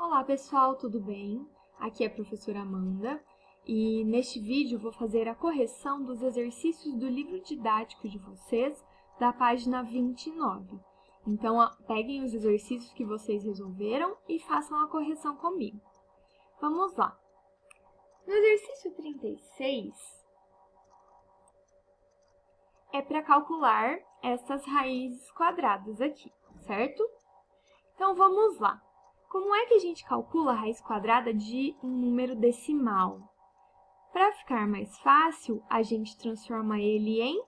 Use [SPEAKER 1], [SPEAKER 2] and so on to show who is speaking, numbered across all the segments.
[SPEAKER 1] Olá pessoal, tudo bem? Aqui é a professora Amanda e neste vídeo vou fazer a correção dos exercícios do livro didático de vocês da página 29. Então, peguem os exercícios que vocês resolveram e façam a correção comigo. Vamos lá! No exercício 36, é para calcular essas raízes quadradas aqui, certo? Então, vamos lá! Como é que a gente calcula a raiz quadrada de um número decimal? Para ficar mais fácil, a gente transforma ele em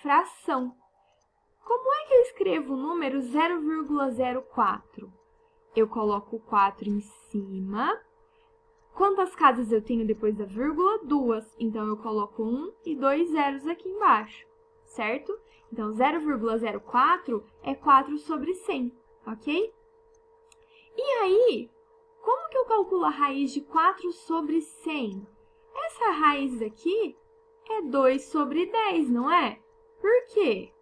[SPEAKER 1] fração. Como é que eu escrevo o número 0,04? Eu coloco o 4 em cima. Quantas casas eu tenho depois da vírgula? 2. Então, eu coloco 1 e 2 zeros aqui embaixo, certo? Então, 0,04 é 4 sobre 100, ok? E aí, como que eu calculo a raiz de 4 sobre 100? Essa raiz aqui é 2 sobre 10, não é? Por quê?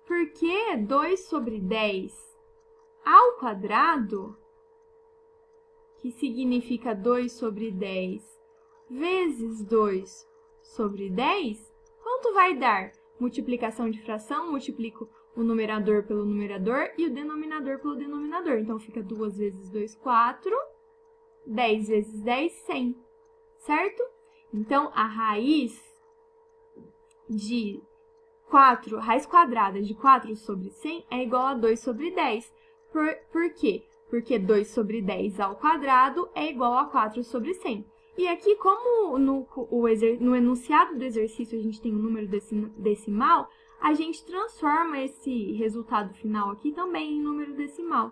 [SPEAKER 1] Porque 2 sobre 10 ao quadrado, que significa 2 sobre 10 vezes 2 sobre 10, quanto vai dar? Multiplicação de fração, multiplico o numerador pelo numerador e o denominador pelo denominador. Então, fica 2 vezes 2, 4, 10 vezes 10, 100, certo? Então, a raiz quadrada de 4 sobre 100 é igual a 2 sobre 10. Por quê? Porque 2 sobre 10 ao quadrado é igual a 4 sobre 100. E aqui, como no enunciado do exercício a gente tem um número decimal, a gente transforma esse resultado final aqui também em número decimal,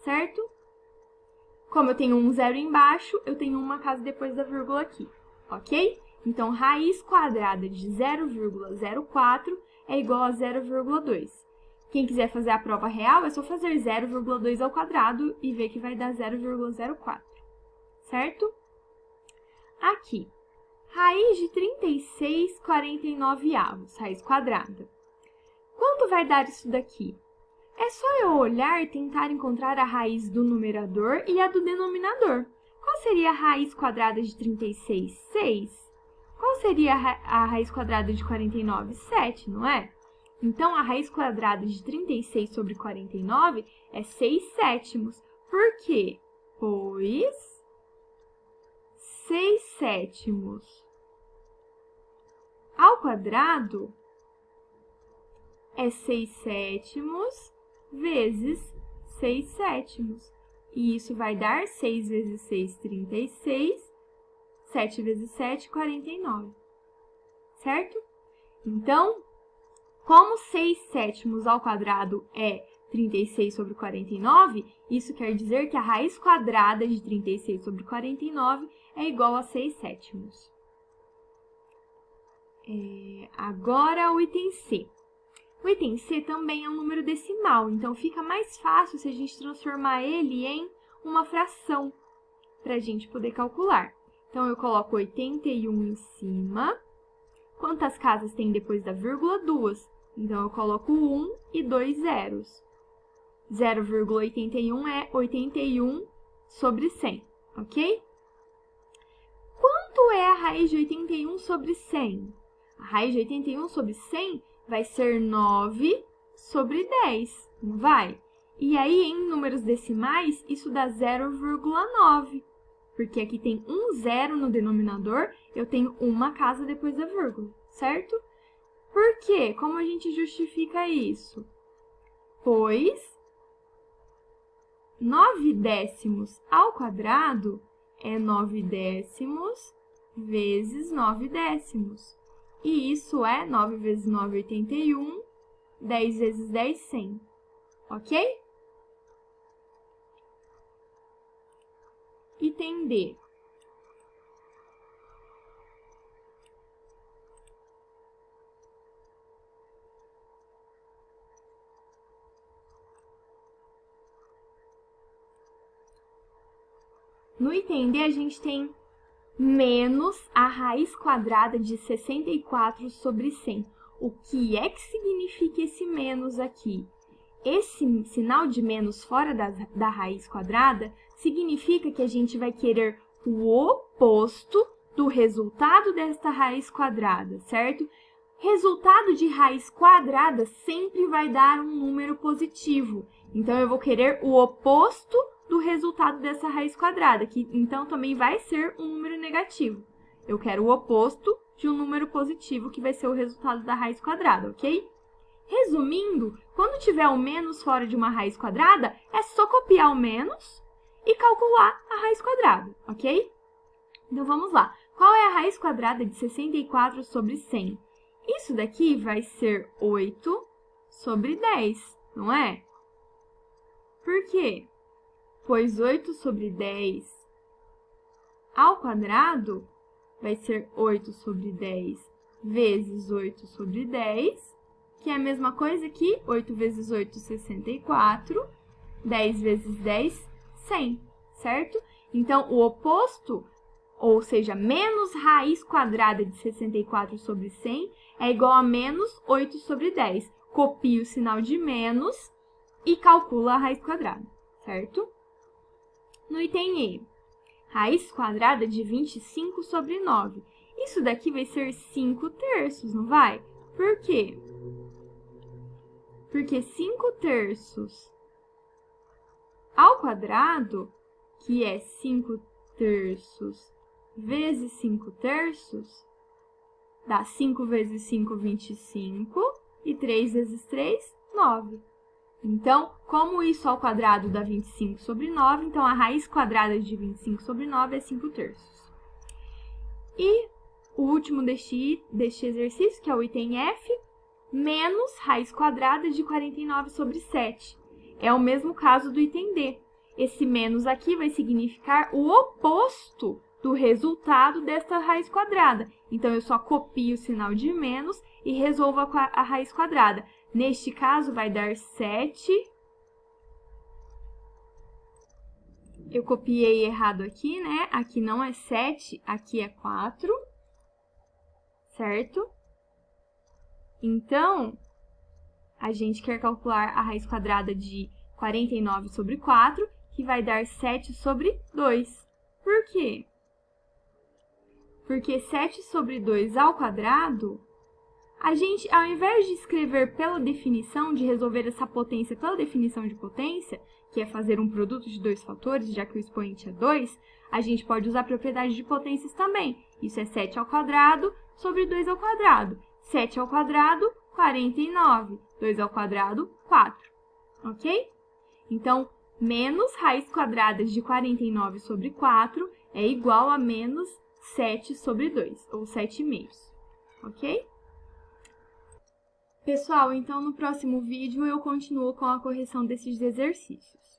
[SPEAKER 1] certo? Como eu tenho um zero embaixo, eu tenho uma casa depois da vírgula aqui, ok? Então, raiz quadrada de 0,04 é igual a 0,2. Quem quiser fazer a prova real, é só fazer 0,2 ao quadrado e ver que vai dar 0,04, certo? Aqui, raiz de 36/49, raiz quadrada. Quanto vai dar isso daqui? É só eu olhar e tentar encontrar a raiz do numerador e a do denominador. Qual seria a raiz quadrada de 36? 6. Qual seria a raiz quadrada de 49? 7, não é? Então, a raiz quadrada de 36 sobre 49 é 6 sétimos. Por quê? Pois 6 sétimos ao quadrado é 6 sétimos vezes 6 sétimos. E isso vai dar 6 vezes 6, 36. 7 vezes 7, 49. Certo? Então, como 6 sétimos ao quadrado é 36 sobre 49, isso quer dizer que a raiz quadrada de 36 sobre 49 é igual a 6 sétimos. Agora, o item C. O item C também é um número decimal, então fica mais fácil se a gente transformar ele em uma fração, para a gente poder calcular. Então, eu coloco 81 em cima. Quantas casas tem depois da vírgula? 2. Então, eu coloco 1 e 2 zeros. 0,81 é 81 sobre 100, ok? Quanto é a raiz de 81 sobre 100? A raiz de 81 sobre 100 vai ser 9 sobre 10, não vai? E aí, em números decimais, isso dá 0,9. Porque aqui tem um zero no denominador, eu tenho uma casa depois da vírgula, certo? Por quê? Como a gente justifica isso? Pois 9 décimos ao quadrado é 9 décimos vezes 9 décimos. E isso é 9 vezes 9, 81, 10 vezes 10, 100. Ok? Item D. No item D, a gente tem menos a raiz quadrada de 64 sobre 100. O que é que significa esse menos aqui? esse sinal de menos fora da raiz quadrada significa que a gente vai querer o oposto do resultado desta raiz quadrada, certo? Resultado de raiz quadrada sempre vai dar um número positivo. Então, eu vou querer o oposto do resultado dessa raiz quadrada, que então também vai ser um número negativo. Eu quero o oposto de um número positivo, que vai ser o resultado da raiz quadrada, ok? Resumindo, quando tiver o menos fora de uma raiz quadrada, é só copiar o menos e calcular a raiz quadrada, ok? Então, vamos lá. Qual é a raiz quadrada de 64 sobre 100? Isso daqui vai ser 8 sobre 10, não é? Por quê? Pois 8 sobre 10 ao quadrado vai ser 8 sobre 10 vezes 8 sobre 10, que é a mesma coisa que 8 vezes 8, 64, 10 vezes 10, 100, certo? Então, o oposto, ou seja, menos raiz quadrada de 64 sobre 100 é igual a menos 8 sobre 10. Copia o sinal de menos e calcula a raiz quadrada, certo? No item E, raiz quadrada de 25 sobre 9. Isso daqui vai ser 5 terços, não vai? Por quê? Porque 5 terços ao quadrado, que é 5 terços vezes 5 terços, dá 5 vezes 5, 25, e 3 vezes 3, 9. Então, como isso ao quadrado dá 25 sobre 9, então a raiz quadrada de 25 sobre 9 é 5 terços. E o último deste exercício, que é o item F, menos raiz quadrada de 49 sobre 7. É o mesmo caso do item D. Esse menos aqui vai significar o oposto do resultado desta raiz quadrada. Então, eu só copio o sinal de menos e resolvo a raiz quadrada. Neste caso, vai dar 7. Eu copiei errado aqui, né? Aqui não é 7, aqui é 4. Certo? Então, a gente quer calcular a raiz quadrada de 49 sobre 4, que vai dar 7 sobre 2. Por quê? Porque 7 sobre 2 ao quadrado, a gente, ao invés de escrever pela definição, de resolver essa potência pela definição de potência, que é fazer um produto de dois fatores, já que o expoente é 2, a gente pode usar a propriedade de potências também. Isso é 7 ao quadrado sobre 2 ao quadrado. 7 ao quadrado, 49. 2 ao quadrado, 4. Ok? Então, menos raiz quadrada de 49 sobre 4 é igual a menos 7 sobre 2, ou 7/2. Ok? Pessoal, então no próximo vídeo eu continuo com a correção desses exercícios.